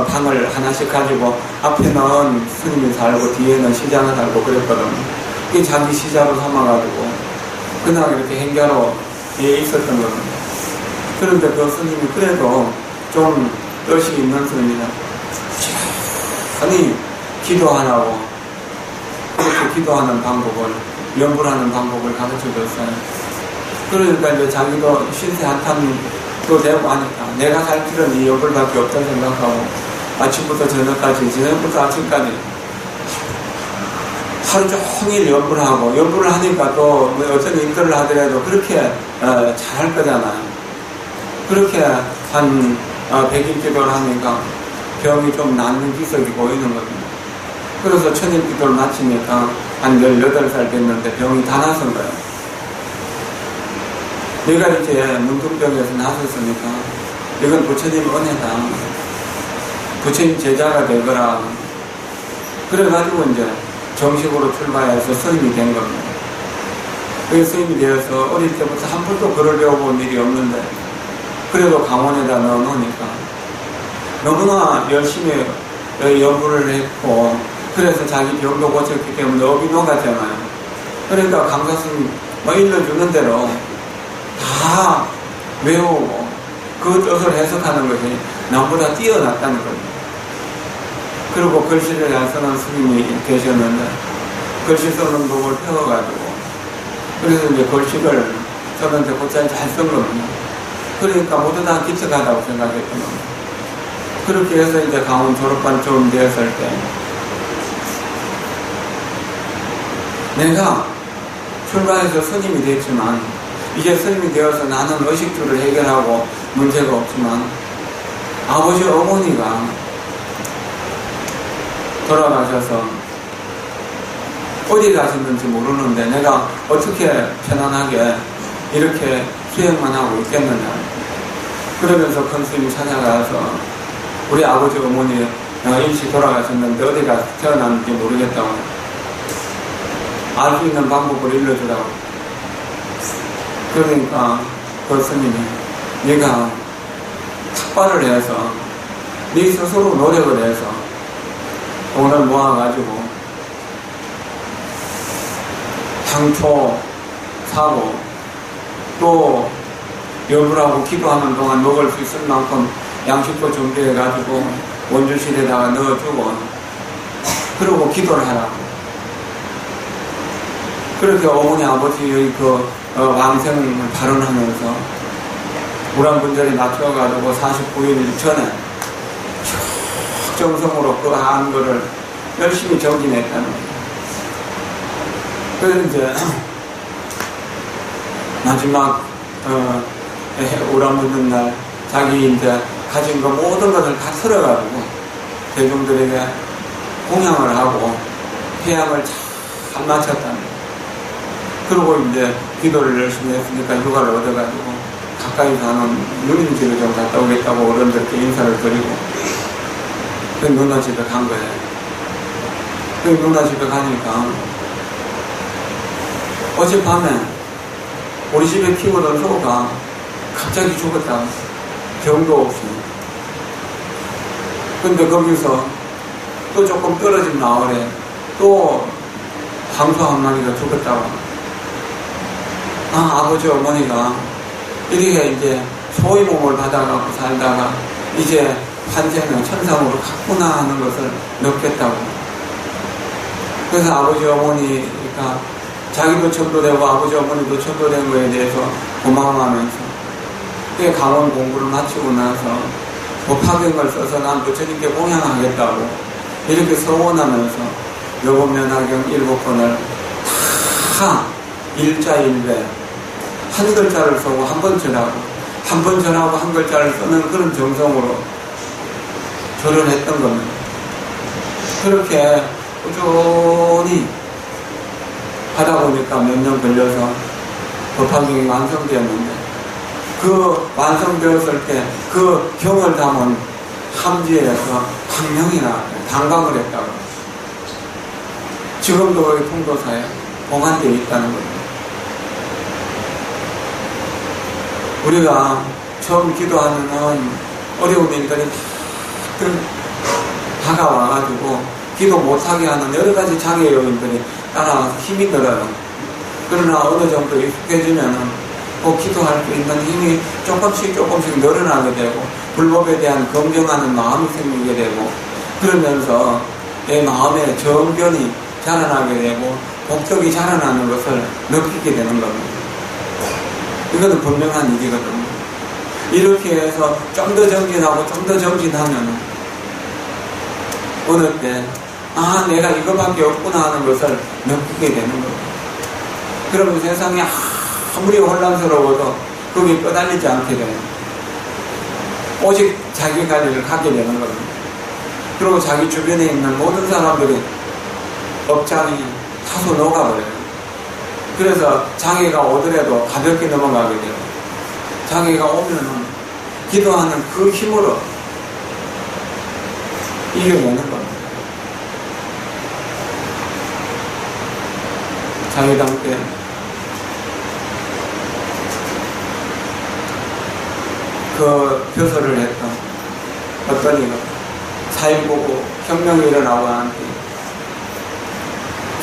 방을 하나씩 가지고 앞에는 스님이 살고 뒤에는 시장을 살고 그랬거든요. 그게 자기 시자로 삼아가지고 그냥 이렇게 행자로 있었던 겁니다. 그런데 그 스님이 그래도 좀 뜻이 있는 스님이라 아니 기도하라고 그렇게 기도하는 방법을 연불하는 방법을 가르쳐줬어요. 그러니까 이제 자기도 신세 한탄도 되고 하니까 내가 살 길은 이 연불밖에 없다고 생각하고 아침부터 저녁까지 저녁부터 아침까지 하루 종일 연불하고 연불을 하니까 또 뭐 어떤 일들을 하더라도 그렇게 잘할 거잖아요. 그렇게 한 100일 기도를 하니까 병이 좀 낫는 기색이 보이는 겁니다. 그래서 1000일 기도를 마치니까 한 18살 됐는데 병이 다 나선 거예요. 내가 이제 문둥병에서 나섰으니까 이건 부처님 은혜다. 부처님 제자가 되거라. 그래가지고 이제 정식으로 출마해서 스님이 된 겁니다. 그 스님이 되어서 어릴 때부터 한 번도 글을 배워본 일이 없는데 그래도 강원에다 넣어놓으니까 너무나 열심히 연구를 했고, 그래서 자기 병도 고쳤기 때문에 업이 녹았잖아요. 그러니까 강사 스님 뭐 일러주는 대로 다 외우고 그 뜻을 해석하는 것이 남보다 뛰어났다는 겁니다. 그리고 글씨를 잘 쓰는 스님이 계셨는데 글씨 쓰는 법을 배워가지고 그래서 이제 글씨를 쓰는데 곧잘 쓴 겁니다. 그러니까 모두 다 기특하다고 생각했던 겁니다. 그렇게 해서 이제 강원 졸업반 좀 되었을 때 내가 출가해서 스님이 됐지만 이제 스님이 되어서 나는 의식주를 해결하고 문제가 없지만 아버지 어머니가 돌아가셔서 어디 가셨는지 모르는데 내가 어떻게 편안하게 이렇게 수행만 하고 있겠느냐. 그러면서 큰 스님이 찾아가서 우리 아버지 어머니 일찍 돌아가셨는데 어디가 태어났는지 모르겠다고 알 수 있는 방법을 일러주라고. 그러니까 그 스님이 네가 탁발을 해서 네 스스로 노력을 해서 돈을 모아가지고 향초 사고 또 여부라고 기도하는 동안 먹을 수 있을 만큼 양식도 준비해가지고 원주실에다가 넣어주고 그러고 기도를 하라고. 그렇게 어머니 아버지의 그 왕생을 발언하면서 무량분절에 맞춰가지고 49일 전에 정성으로 그 한 거를 열심히 정진했다는 거예요. 그래서 이제 마지막 우람묻는 날 자기 이제 가진 거 모든 것을 다 쓸어가지고 대중들에게 공양을 하고 회양을 잘 마쳤다는 거예요. 그리고 이제 기도를 열심히 했으니까 휴가를 얻어가지고 가까이 사는 누님 집에 좀 갔다 오겠다고 어른들께 인사를 드리고 그 누나 집에 간 거예요. 그 누나 집에 가니까 어젯밤에 우리 집에 키우던 소가 갑자기 죽었다. 병도 없이. 근데 거기서 또 조금 떨어진 마을에 또 황소 한 마리가 죽었다고. 아버지 어머니가 이렇게 이제 소의 몸을 받아가고 살다가 이제 환생을 천상으로 갔구나 하는 것을 느꼈다고. 그래서 아버지 어머니가 자기도 천도되고 아버지 어머니도 천도된 거에 대해서 고마워하면서 그 강원 공부를 마치고 나서 법화경을 써서 난 부처님께 공양하겠다고 이렇게 서원하면서 여법면화경 7권을 다 일자일배 한 글자를 쓰고 한 번 절하고 한 번 절하고 한 글자를 쓰는 그런 정성으로 절을 했던 겁니다. 그렇게 꾸준히 하다 보니까 몇 년 걸려서 법화경이 완성되었는데 그 완성되었을 때 그 경을 담은 함지에서 광명이 나왔어요. 단감을 했다고. 지금도 거기 통도사에 보관되어 있다는 겁니다. 우리가 처음 기도하면은 어려운 일들이 다가와가지고 기도 못하게 하는 여러 가지 장애 요인들이 따라와서 힘이 들어요. 그러나 어느 정도 익숙해지면은 꼭 기도할 수 있는 힘이 조금씩 늘어나게 되고 불법에 대한 긍정하는 마음이 생기게 되고 그러면서 내 마음의 정견이 자라나게 되고 복덕이 자라나는 것을 느끼게 되는 겁니다. 이거는 분명한 일이거든요. 이렇게 해서 좀 더 정진하고 좀 더 정진하면 어느 때 내가 이거밖에 없구나 하는 것을 느끼게 되는 거예요. 그러면 세상이 아무리 혼란스러워도 거기에 끄달리지 않게 돼요. 오직 자기 갈 일을 가게 되는 겁니다. 그리고 자기 주변에 있는 모든 사람들이 업장이 타서 녹아버려요. 그래서 장애가 오더라도 가볍게 넘어가게 돼요. 장애가 오면은 기도하는 그 힘으로 이겨내는 겁니다. 자유당 때 그 표서를 했던 어떤 이가 4.19 혁명이 일어나고 난 뒤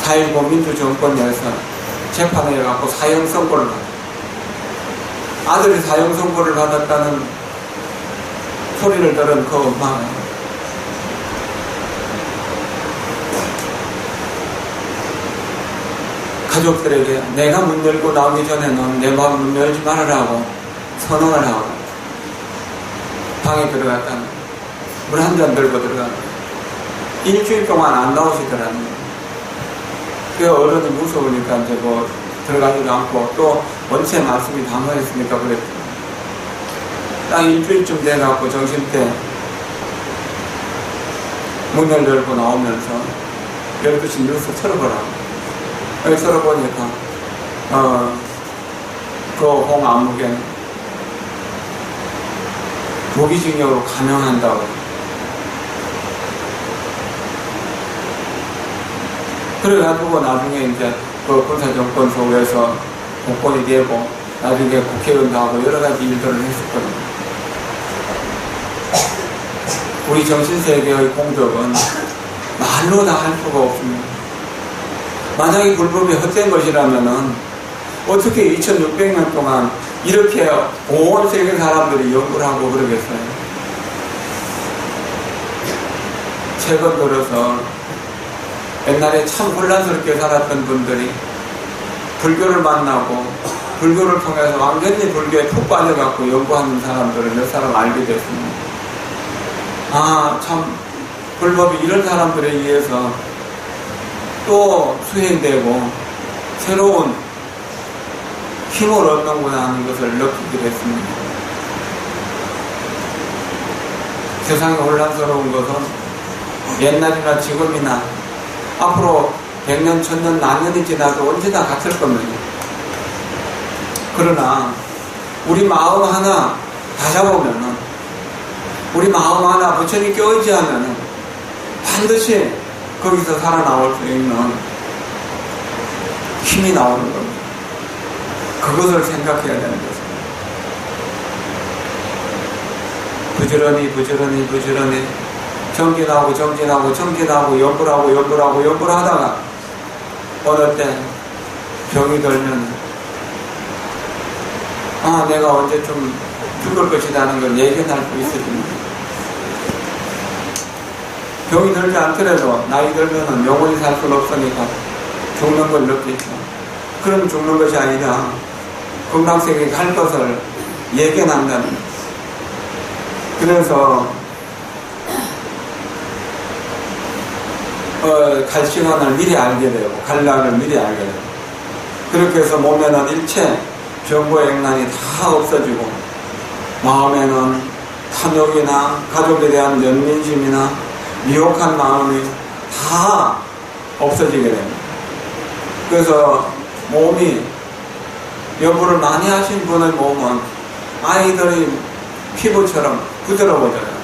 4.19 민주정권 내에서 재판을 해갖고 사형 선고를 받았어요. 아들이 사형 선고를 받았다는 소리를 들은 그 엄마가 가족들에게 내가 문 열고 나오기 전에는 내 방 문 열지 말으라고 선언을 하고 방에 들어갔다는 물 한 잔 들고 들어가는 일주일 동안 안 나오시더라는 거예요. 그 어른이 무서우니까 이제 뭐 들어가지도 않고 또 원체 말씀이 담화했으니까 그랬죠. 딱 일주일쯤 돼갖고 정신때 문을 열고 나오면서 12시 뉴스 틀어보라고. 여기 틀어보니까 그 홍안무개는 무기징역으로 감형한다고. 그래가지고 나중에 이제 그 군사정권 속에서 복권이 되고 나중에 국회의원도 하고 여러 가지 일들을 했었거든요. 우리 정신세계의 공덕은 말로 다 할 수가 없습니다. 만약에 불법이 헛된 것이라면은 어떻게 2600년 동안 이렇게 온 세계 사람들이 연구를 하고 그러겠어요? 최근 들어서 옛날에 참 혼란스럽게 살았던 분들이 불교를 만나고 불교를 통해서 완전히 불교에 푹 빠져갖고 연구하는 사람들을 몇 사람 알게 됐습니다. 아, 참 불법이 이런 사람들에 의해서 또 수행되고 새로운 힘을 얻는구나 하는 것을 느끼게 됐습니다. 세상이 혼란스러운 것은 옛날이나 지금이나 앞으로 100년, 1000년, 만년이 지나도 언제나 같을 겁니다. 그러나 우리 마음 하나 다잡으면은, 우리 마음 하나 부처님께 의지하면은 반드시 거기서 살아나올 수 있는 힘이 나오는 겁니다. 그것을 생각해야 되는 것입니다. 부지런히 정진하고 연구를 하다가 어느 때 병이 들면 내가 언제쯤 죽을 것이라는 걸 예견할 수 있습니다. 병이 들지 않더라도 나이 들면은 영원히 살 수는 없으니까 죽는 걸 느끼죠. 그럼 죽는 것이 아니라 금강세계에 갈 것을 예견한다는 거죠. 그래서 갈 시간을 미리 알게 되고 갈 날을 미리 알게 되고 그렇게 해서 몸에는 일체 병과 액난이 다 없어지고 마음에는 탐욕이나 가족에 대한 연민심이나 미혹한 마음이 다 없어지게 됩니다. 그래서 몸이 연구를 많이 하신 분의 몸은 아이들의 피부처럼 부드러워져요.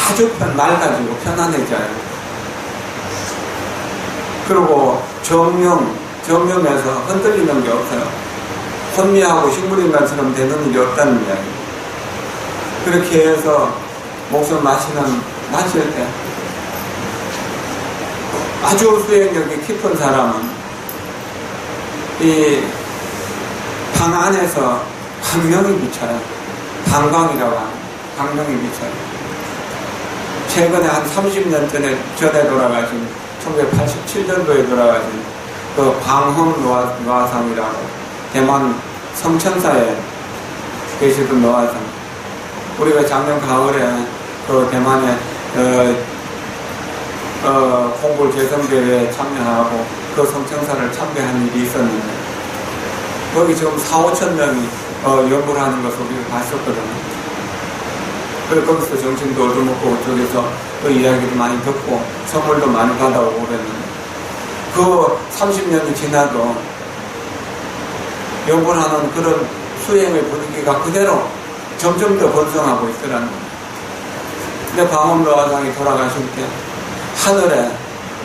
아주 맑아지고 편안해져요. 그리고 정명에서 흔들리는 게 없어요. 혼미하고 식물인간처럼 되는 일이 없다는 이야기예요. 그렇게 해서 목숨 마실 때 아주 수행력이 깊은 사람은 이 방 안에서 광명이 비쳐요. 방광이라고 합니다. 광명이 비쳐요. 최근에 한 30년 전에 돌아가신 1987년도에 돌아가신 그 방흥 노화상이라고 대만 성천사에 계시던 노화상. 우리가 작년 가을에 그 대만에 콩불 재성대회에 참여하고 그 성천사를 참배한 일이 있었는데 거기 지금 4,5천 명이 연구를 하는 것을 우리가 봤었거든요. 그래서 거기서 정신도 얻어먹고 저기서 그 이야기도 많이 듣고 선물도 많이 받아오고 그랬는데 그 30년이 지나도 연구를 하는 그런 수행의 분위기가 그대로 점점 더 번성하고 있더라는 거예요. 근데 방음로화상이 돌아가실 때 하늘에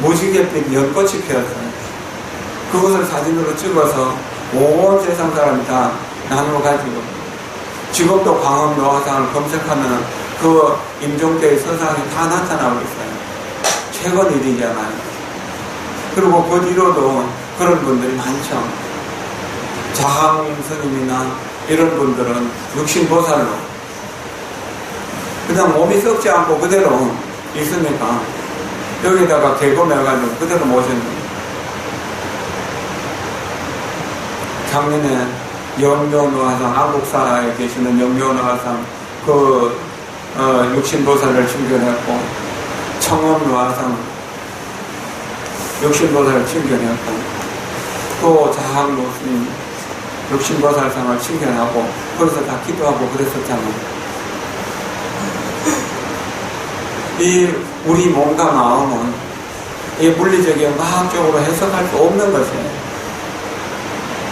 무지갯빛 연꽃이 피었어요. 그것을 사진으로 찍어서 온 세상 사람이 다 나누어 가지고 지금도 광음로화상을 검색하면 그 임종대의 서상이 다 나타나고 있어요. 최근 일이잖아요. 그리고 그 뒤로도 그런 분들이 많죠. 자항 스님이나 이런 분들은 육신보살로 그냥 몸이 썩지 않고 그대로 있으니까 여기다가 개검해가지고 그대로 모셨는 거예요. 작년에 영묘노화상, 한국사에 계시는 영묘노화상 육신보살을 칭견했고, 청엄노화상 육신보살을 칭견했고, 또 자항노스님 육신보살상을 칭견하고, 거기서 다 기도하고 그랬었잖아요. 우리 몸과 마음은 이 물리적인 과학적으로 해석할 수 없는 것이에요.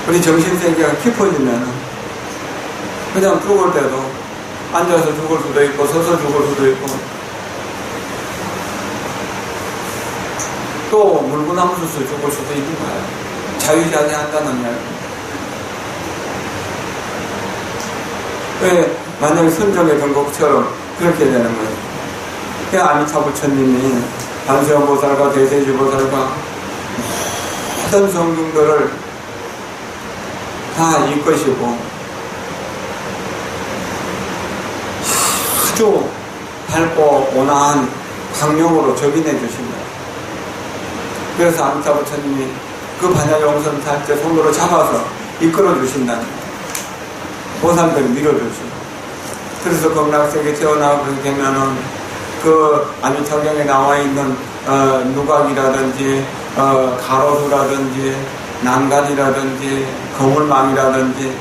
우리 정신세계가 깊어지면 그냥 죽을 때도 앉아서 죽을 수도 있고 서서 죽을 수도 있고 또 물구나무서서 죽을 수도 있는 거예요. 자유자재한다는 말. 왜 만약에 선정의 경곡처럼 그렇게 되는 거예요. 아미타 부처님이 반세음보살과 대세지보살과 모든 성중들을 다 이끄시고 아주 밝고 온화한 강령으로 접인해 주십니다. 그래서 아미타 부처님이 그 반야용선 탈 때 손으로 잡아서 이끌어 주신다는 보살들을 밀어주시고, 그래서 극락세계 태어나게 되면은 그 아미타경에 나와 있는 누각이라든지 가로수라든지 난간이라든지 거물망이라든지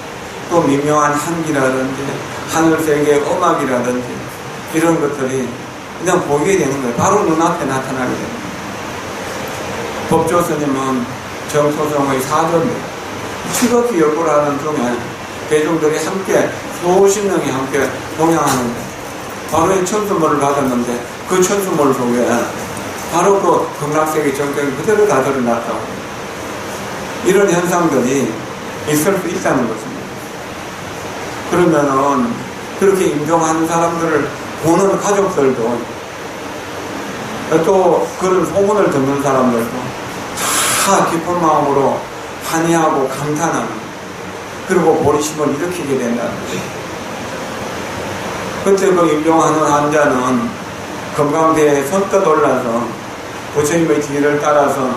또 미묘한 향기라든지 하늘세계의 음악이라든지 이런 것들이 그냥 보게 되는 거예요. 바로 눈앞에 나타나게 됩니다. 법조스님은 정토성의 사전들 지극히 연구를 하는 중에 대중들이 함께 수십 명이 함께 동양하는데 바로 이 천수물을 받았는데 그 천수물 속에 바로 그 극락세계 정경이 그대로 다 드러났다고. 이런 현상들이 있을 수 있다는 것입니다. 그러면은 그렇게 임종하는 사람들을 보는 가족들도 또 그런 소문을 듣는 사람들도 다 깊은 마음으로 환희하고 감탄하는, 그리고 보리심을 일으키게 된다는 거예요. 그때 그 임종하는 환자는 금강대에 선뜻 올라서 부처님의 뒤를 따라서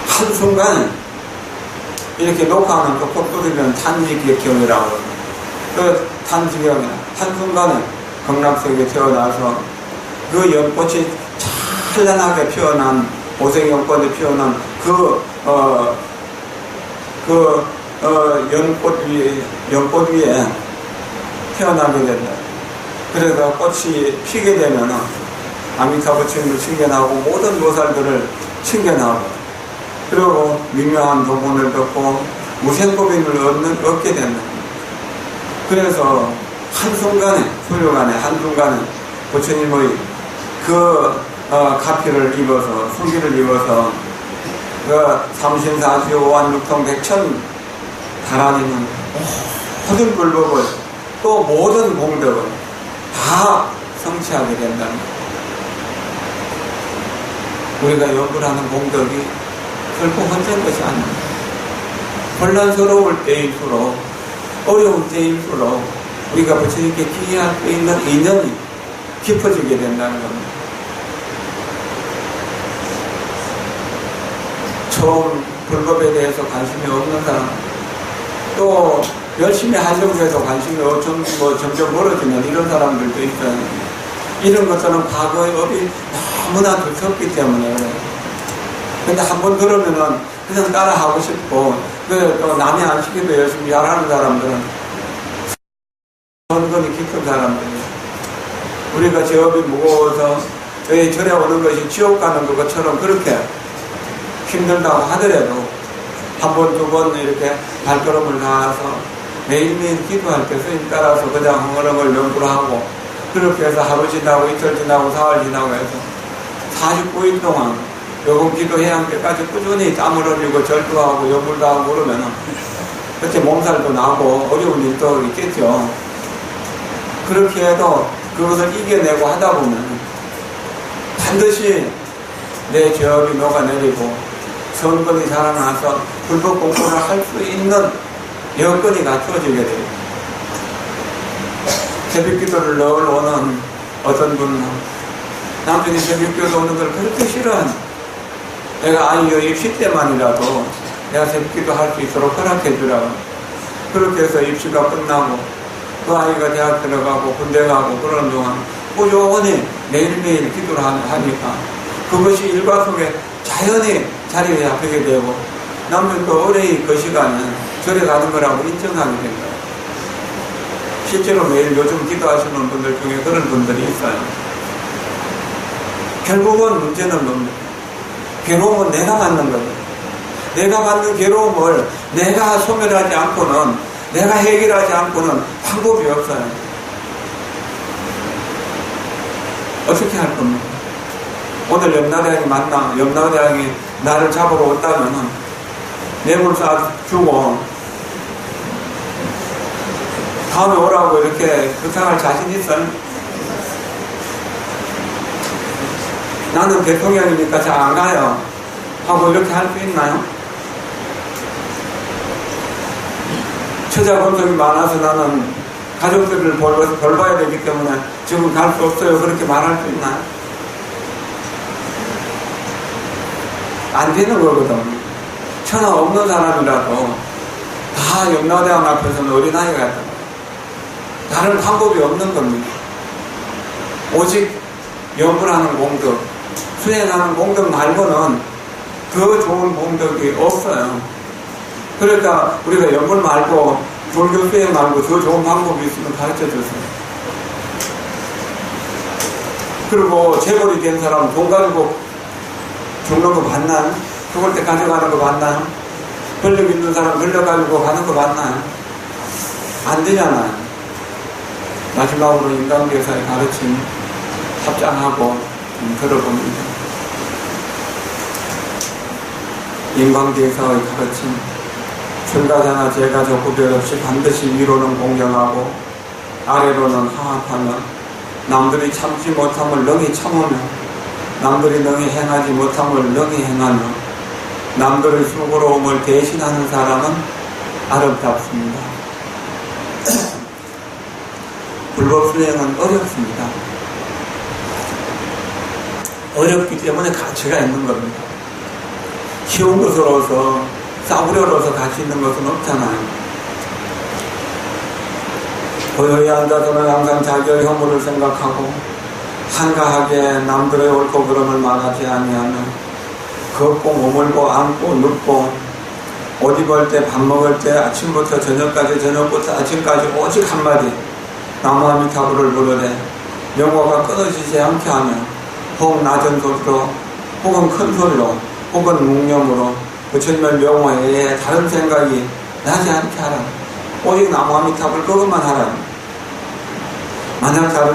한순간 이렇게 녹화하는 톡톡 뚫리면 탄지경이라고 합니다. 그 탄지경이 한순간에 극락세계에 태어나서 그 연꽃이 찬란하게 피어난 오색연꽃이 피어난 연꽃 위에 태어나게 된다. 그래서 꽃이 피게 되면 아미타 부처님을 칭견하고 모든 보살들을 칭견하고, 그리고 미묘한 도문을 듣고 무생법인을 얻게 된다. 그래서 한순간에, 소요간에 한순간에 부처님의 가피를 입어서, 순기를 입어서 삼신사시오한 육통백천 달아내는 모든 불법을 또 모든 공덕을 다 성취하게 된다는 거예요. 우리가 연구를 하는 공덕이 결코 헛된 것이 아닙니다. 혼란스러울 때일수록, 어려운 때일수록 우리가 부처님께 기여할 수 있는 인연이 깊어지게 된다는 겁니다. 처음 불법에 대해서 관심이 없는 사람, 또 열심히 하려고 해도 관심이 점점 멀어지는 이런 사람들도 있어요. 이런 것들은 과거의 업이 너무나 두텁기 때문에 그래요. 근데 한번 들으면은 그냥 따라하고 싶고, 또 남이 안 시켜도 열심히 잘하는 사람들은 선근이 깊은 사람들이에요. 우리가 제 업이 무거워서 저희 절에 오는 것이 지옥 가는 것처럼 그렇게 힘들다고 하더라도 한 번, 두 번 이렇게 발걸음을 나와서 매일매일 기도할 때 스님 따라서 그냥 흥얼흥얼 연구를 하고, 그렇게 해서 하루 지나고 이틀 지나고 사흘 지나고 해서 49일 동안 요금 기도해야 할 때까지 꾸준히 땀을 흘리고 절도하고 연불도 하고 그러면은 그때 몸살도 나고 어려운 일도 있겠죠. 그렇게 해도 그것을 이겨내고 하다 보면 반드시 내 죄업이 녹아내리고 성건이 자라나서 불법 공부를 할 수 있는 여건이 갖추어지게 됩니다. 새벽기도를 늘 오는 어떤 분은 남편이 새벽기도 오는 걸 그렇게 싫어하는, 내가 아이가 입시 때만이라도 내가 새벽기도 할 수 있도록 허락해 주라고. 그렇게 해서 입시가 끝나고 그 아이가 대학 들어가고 군대 가고 그러는 동안 꾸준히 매일매일 기도를 하니까 그것이 일과 속에 자연히 자리에 잡히게 되고 남편도 의뢰의 그 시간에 절에 가는 거라고 인정하게 된다. 실제로 매일 요즘 기도하시는 분들 중에 그런 분들이 있어요. 결국은 문제는 뭡니까? 괴로움은 내가 갖는 겁니다. 내가 갖는 괴로움을 내가 소멸하지 않고는, 내가 해결하지 않고는 방법이 없어요. 어떻게 할 겁니까? 오늘 염라대왕이 염라대왕이 나를 잡으러 온다면은 뇌물 쏴주고 다음에 오라고 이렇게 부탁할 자신 있어요? 나는 대통령이니까 잘 안 가요 하고 이렇게 할 수 있나요? 처자 권속이 많아서 나는 가족들을 돌봐야 되기 때문에 지금 갈 수 없어요, 그렇게 말할 수 있나요? 안 되는 거거든. 천하 없는 사람이라도 다 염라대왕 앞에서는 어린아이 같다. 다른 방법이 없는 겁니다. 오직 염불하는 공덕, 수행하는 공덕 말고는 더 좋은 공덕이 없어요. 그러니까 우리가 염불 말고 불교 수행 말고 더 좋은 방법이 있으면 가르쳐 주세요. 그리고 재벌이 된 사람 돈 가지고 죽는 거 봤나요? 죽을 때 가져가는 거 봤나요? 권력 있는 사람 권력 가지고 가는 거 봤나요? 안 되잖아요. 마지막으로 인간대사의 가르침 합장하고 들어봅니다. 인간대사의 가르침, 출가자나 제가 구별 없이 반드시 위로는 공경하고 아래로는 하합하며 남들이 참지 못함을 능히 참으며 남들이 능히 행하지 못함을 능히 행하며 남들의 수고로움을 대신하는 사람은 아름답습니다. 불법 수행은 어렵습니다. 어렵기 때문에 가치가 있는 겁니다. 쉬운 것으로서 싸구려로서 가치 있는 것은 없잖아요. 고요히 앉아서는 항상 자기의 허물을 생각하고 한가하게 남들의 옳고 그름을 말하지 아니하며 걷고 머물고 앉고 눕고 옷 입을 때 밥 먹을 때 아침부터 저녁까지 저녁부터 아침까지 오직 한마디 나무아미타불을 부르되 명호가 끊어지지 않게 하며 혹 낮은 소리로 혹은 큰 소리로 혹은 묵념으로 부처님의 명호에 다른 생각이 나지 않게 하라. 오직 나무아미타불 그것만 하라. 만약 다른